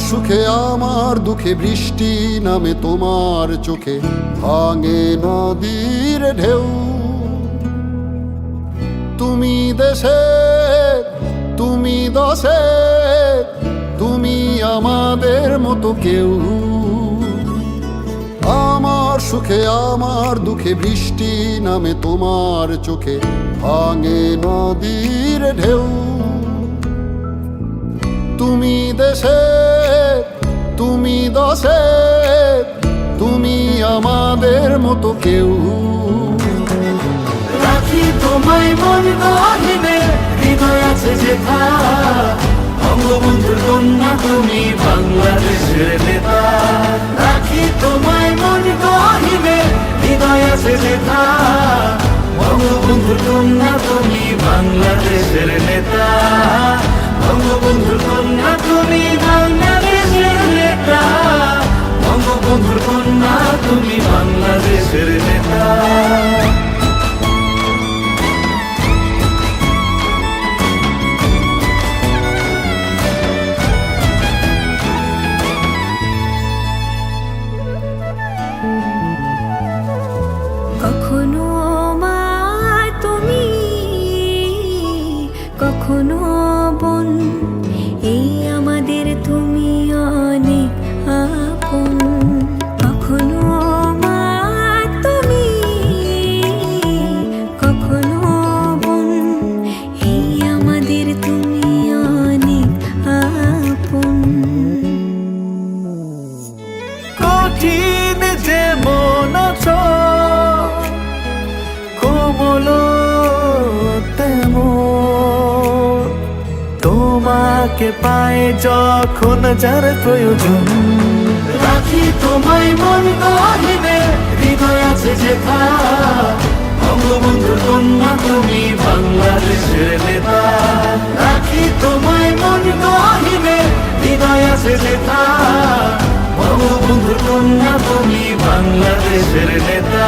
সুখে আমার দুঃখে বৃষ্টি নামে তোমার চোখে, ভাঙে নদীর ঢেউ। তুমি দেশে, তুমি দশে, তুমি আমাদের মতো কেউ। আমার সুখে আমার দুঃখে বৃষ্টি নামে তোমার চোখে, ভাঙে নদীর ঢেউ। তুমি দেশে, তুমি দশে, তুমি আমাদের মতো কেউ। রাখি তোমায় মন গহীনে, হৃদয় আছে যেথা। বঙ্গবন্ধুর কন্যা তুমি বাংলাদেশের নেতা। রাখি তোমায় মন গহীনে, হৃদয় আছে যেথা। বঙ্গবন্ধুর কন্যা তুমি বাংলাদেশের নেতা। বঙ্গবন্ধুর কন্যা তুমি বাংলাদেশের নেতা। বঙ্গবন্ধুর কন্যা তুমি বাংলাদেশের নেতা। কখনো মা তুমি, কখনো বোন, এই আমাদের তুমি অনেক আপন। কখনো মা তুমি, কখনো বোন, এই আমাদের তুমি অনেক আপন। কঠিন যেমন আছো, কোমল তেমন। তোমাকে পায় যখন যার প্রয়োজন। রাখি তোমায় মন গহীনে, হৃদয় আছে যেথা। বঙ্গবন্ধুর কন্যা তুমি বাংলাদেশের নেতা। রাখি তোমায় মন গহীনে, হৃদয় আছে যেথা। বঙ্গবন্ধুর কন্যা তুমি বাংলাদেশের নেতা।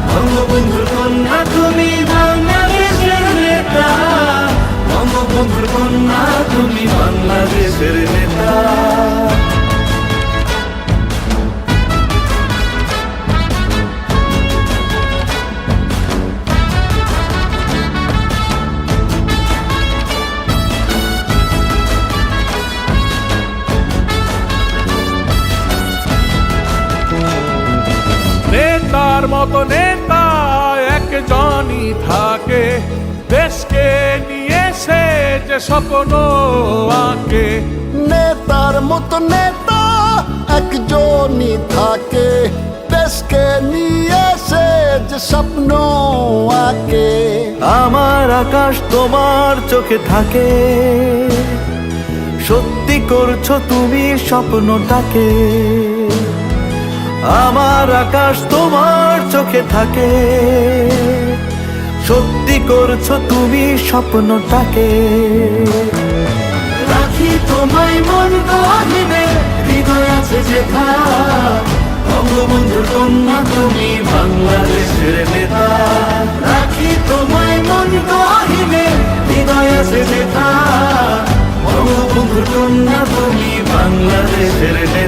বঙ্গবন্ধুর কন্যা তুমি বাংলাদেশের নেতা। বঙ্গবন্ধুর কন্যা তুমি বাংলাদেশের নেতা। নেতার মতো নেতা একজনই থাকে, দেশকে নিয়ে সে যে স্বপ্ন আঁকে। নেতার মতো নেতা একজনই থাকে, দেশকে নিয়ে সে যে স্বপ্ন আঁকে। আমার আকাশ তোমার চোখে থাকে, সত্যি করছো তুমি স্বপ্নটাকে। আমার আকাশ তোমার চোখে থাকে, সত্যি করছো তুমি স্বপ্নটাকে। রাখি তোমায় মন গহীনে, হৃদয় আছে যেথা। বঙ্গবন্ধুর কন্যা তুমি বাংলাদেশের নেতা। রাখি তোমায় মন গহীনে, হৃদয় আছে যেথা। বঙ্গবন্ধুর কন্যা তুমি বাংলাদেশের নেতা।